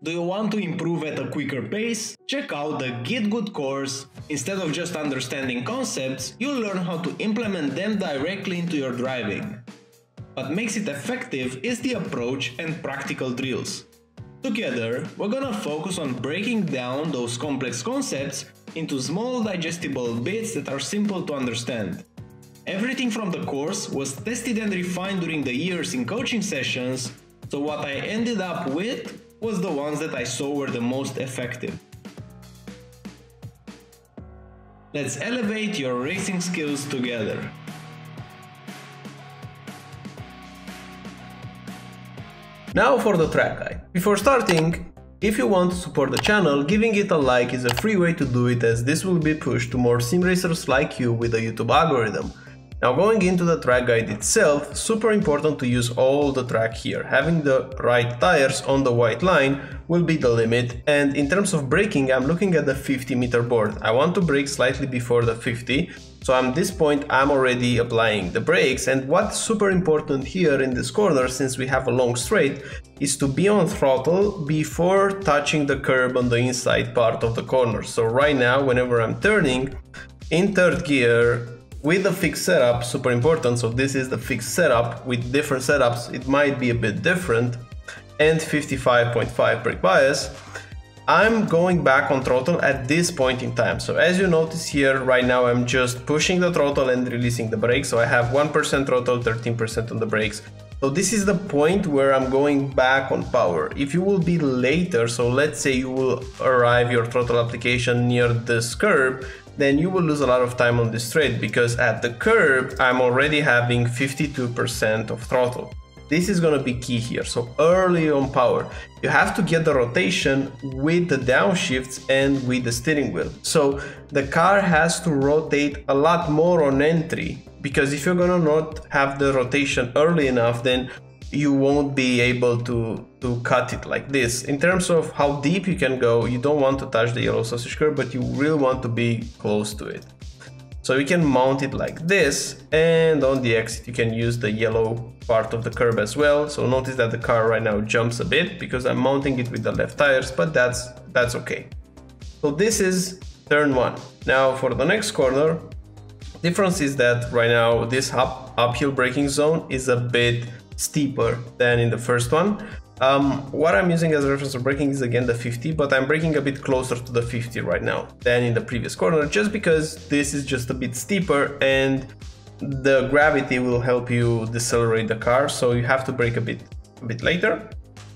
Do you want to improve at a quicker pace? Check out the GitGud course. Instead of just understanding concepts, you'll learn how to implement them directly into your driving. What makes it effective is the approach and practical drills. Together, we're gonna focus on breaking down those complex concepts into small digestible bits that are simple to understand. Everything from the course was tested and refined during the years in coaching sessions, so what I ended up with was the ones that I saw were the most effective. Let's elevate your racing skills together. Now for the track guide. Before starting, if you want to support the channel, giving it a like is a free way to do it, as this will be pushed to more sim racers like you with the YouTube algorithm. Now going into the track guide itself, super important to use all the track here. Having the right tires on the white line will be the limit, and in terms of braking, I'm looking at the 50-meter board. I want to brake slightly before the 50, so at this point I'm already applying the brakes. And what's super important here in this corner, since we have a long straight, is to be on throttle before touching the curb on the inside part of the corner. So right now, whenever I'm turning in third gear, with the fixed setup, super important, so this is the fixed setup. With different setups it might be a bit different, and 55.5 brake bias, I'm going back on throttle at this point in time. So as you notice here, right now I'm just pushing the throttle and releasing the brakes, so I have 1% throttle, 13% on the brakes. So this is the point where I'm going back on power. If you will be later, so let's say you will arrive your throttle application near this curb, then you will lose a lot of time on this straight, because at the curb I'm already having 52% of throttle. This is gonna be key here. So early on power, you have to get the rotation with the downshifts and with the steering wheel. So the car has to rotate a lot more on entry, because if you're gonna not have the rotation early enough, then you won't be able to cut it like this. In terms of how deep you can go, you don't want to touch the yellow sausage curb, but you really want to be close to it. So you can mount it like this, and on the exit you can use the yellow part of the curb as well. So notice that the car right now jumps a bit because I'm mounting it with the left tires, but that's okay. So this is turn one. Now for the next corner, difference is that right now this uphill braking zone is a bit steeper than in the first one. What I'm using as a reference for braking is again the 50, but I'm braking a bit closer to the 50 right now than in the previous corner, just because this is just a bit steeper and the gravity will help you decelerate the car, so you have to brake a bit later.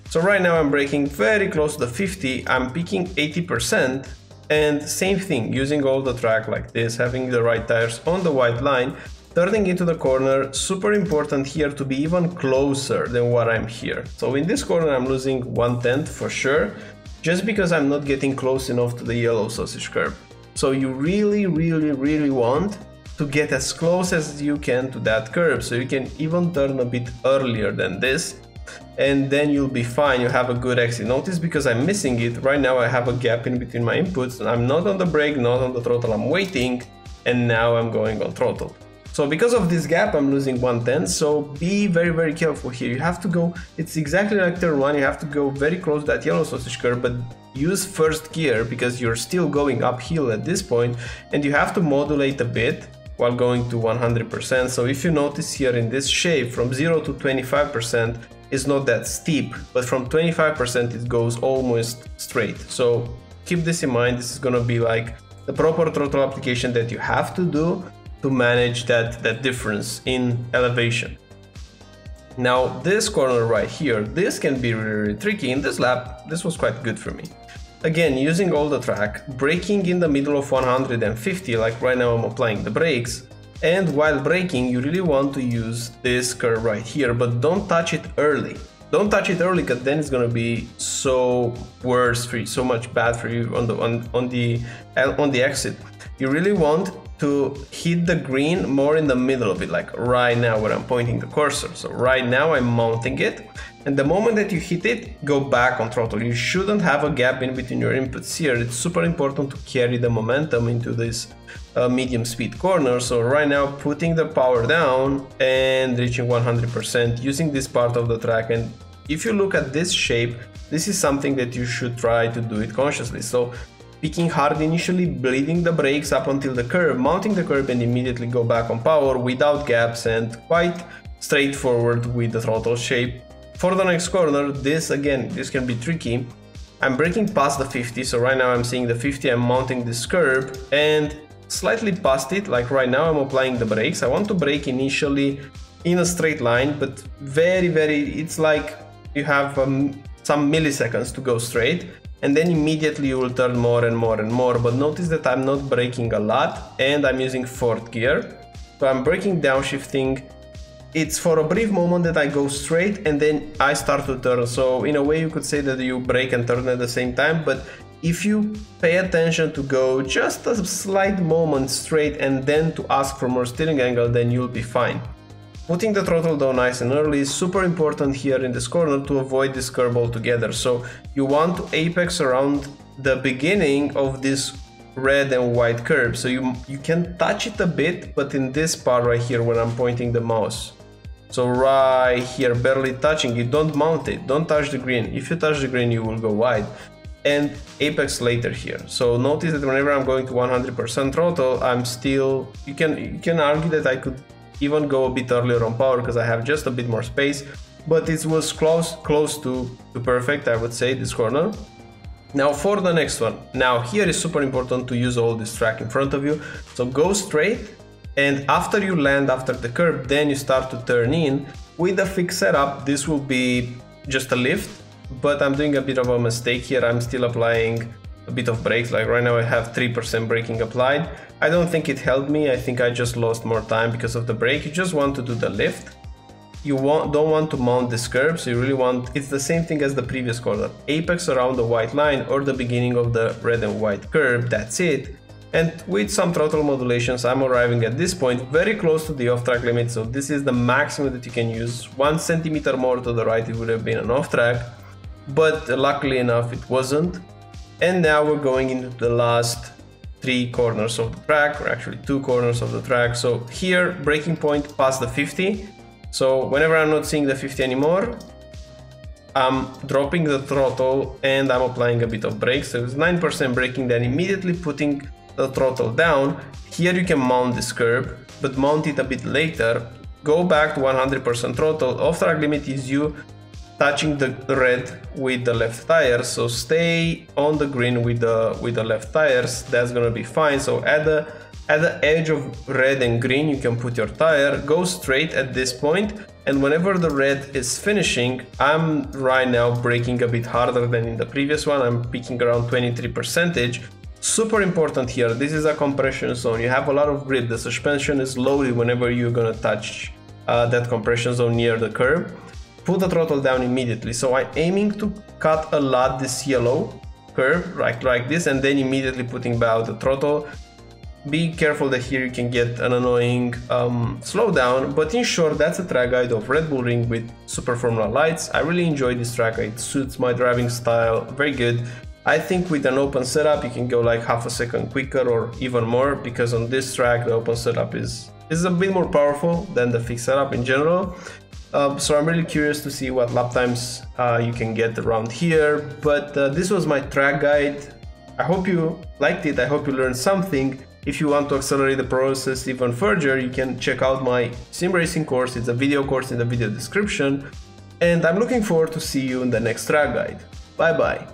So right now I'm braking very close to the 50, I'm peaking 80%, and same thing, using all the track like this, having the right tires on the white line. Turning into the corner, super important here to be even closer than what I'm here. So in this corner I'm losing 1/10 for sure, just because I'm not getting close enough to the yellow sausage curb. So you really want to get as close as you can to that curb, so you can even turn a bit earlier than this, and then you'll be fine. You have a good exit. Notice, because I'm missing it, right now I have a gap in between my inputs, and I'm not on the brake, not on the throttle, I'm waiting, and now I'm going on throttle. So because of this gap, I'm losing 1/10, so be very careful here. You have to go, it's exactly like turn one, you have to go very close to that yellow sausage curb, but use first gear because you're still going uphill at this point, and you have to modulate a bit while going to 100%. So if you notice here in this shape, from 0 to 25% is not that steep, but from 25% it goes almost straight. So keep this in mind, this is gonna be like the proper throttle application that you have to do to manage that difference in elevation. Now this corner right here, this can be really tricky. In this lap, this was quite good for me. Again, using all the track, braking in the middle of 150, like right now I'm applying the brakes, and while braking you really want to use this curve right here, but don't touch it early. Don't touch it early, because then it's gonna be so worse for you, so much bad for you on the exit. You really want to hit the green more in the middle of it, like right now where I'm pointing the cursor. So right now I'm mounting it, and the moment that you hit it, go back on throttle. You shouldn't have a gap in between your inputs here. It's super important to carry the momentum into this medium speed corner. So right now putting the power down and reaching 100% using this part of the track. And if you look at this shape, this is something that you should try to do it consciously. So picking hard initially, bleeding the brakes up until the curb, mounting the curb, and immediately go back on power without gaps, and quite straightforward with the throttle shape. For the next corner, this can be tricky. I'm braking past the 50, so right now I'm seeing the 50, I'm mounting this curb and slightly past it, like right now I'm applying the brakes. I want to brake initially in a straight line, but it's like you have some milliseconds to go straight, and then immediately you will turn more and more and more. But notice that I'm not braking a lot, and I'm using fourth gear, so I'm braking downshifting. It's for a brief moment that I go straight and then I start to turn. So in a way you could say that you brake and turn at the same time, but if you pay attention to go just a slight moment straight and then to ask for more steering angle, then you'll be fine. Putting the throttle down nice and early is super important here in this corner to avoid this curve altogether. So you want to apex around the beginning of this red and white curve. So you can touch it a bit, but in this part right here when I'm pointing the mouse. So right here, barely touching it, don't mount it, don't touch the green. If you touch the green, you will go wide. And apex later here. So notice that whenever I'm going to 100% throttle, I'm still, you can argue that I could even go a bit earlier on power because I have just a bit more space, but it was close to perfect, I would say, this corner. Now for the next one. Now here is super important to use all this track in front of you. So go straight, and after you land after the curb, then you start to turn in. With the fixed setup, this will be just a lift, but I'm doing a bit of a mistake here. I'm still applying a bit of brakes, like right now I have 3% braking applied. I don't think it helped me. I think I just lost more time because of the brake. You just want to do the lift. You don't want to mount this curb, so you really want, it's the same thing as the previous corner. Apex around the white line or the beginning of the red and white curb, that's it. And with some throttle modulations, I'm arriving at this point very close to the off-track limit, so this is the maximum that you can use. 1 centimeter more to the right, it would have been an off-track, but luckily enough it wasn't. And now we're going into the last 3 corners of the track, or actually 2 corners of the track. So here, braking point past the 50. So whenever I'm not seeing the 50 anymore, I'm dropping the throttle and I'm applying a bit of brakes. So it's 9% braking, then immediately putting the throttle down. Here you can mount this curb, but mount it a bit later. Go back to 100% throttle. Off-track limit is you touching the red with the left tire, so stay on the green with the left tires. That's gonna be fine. So at the edge of red and green, you can put your tire, go straight at this point, and whenever the red is finishing, I'm right now braking a bit harder than in the previous one. I'm peaking around 23%. Super important here, this is a compression zone. You have a lot of grip, the suspension is loaded whenever you're gonna touch that compression zone near the curb. Put the throttle down immediately. So I'm aiming to cut a lot this yellow curve, like this, and then immediately putting back the throttle. Be careful that here you can get an annoying slowdown, but in short, that's a track guide of Red Bull Ring with Super Formula lights. I really enjoy this track, it suits my driving style very good. I think with an open setup you can go like half a second quicker or even more, because on this track the open setup is a bit more powerful than the fixed setup in general. So I'm really curious to see what lap times you can get around here, but this was my track guide. I hope you liked it, I hope you learned something. If you want to accelerate the process even further, you can check out my sim racing course. It's a video course in the video description, and I'm looking forward to see you in the next track guide. Bye bye.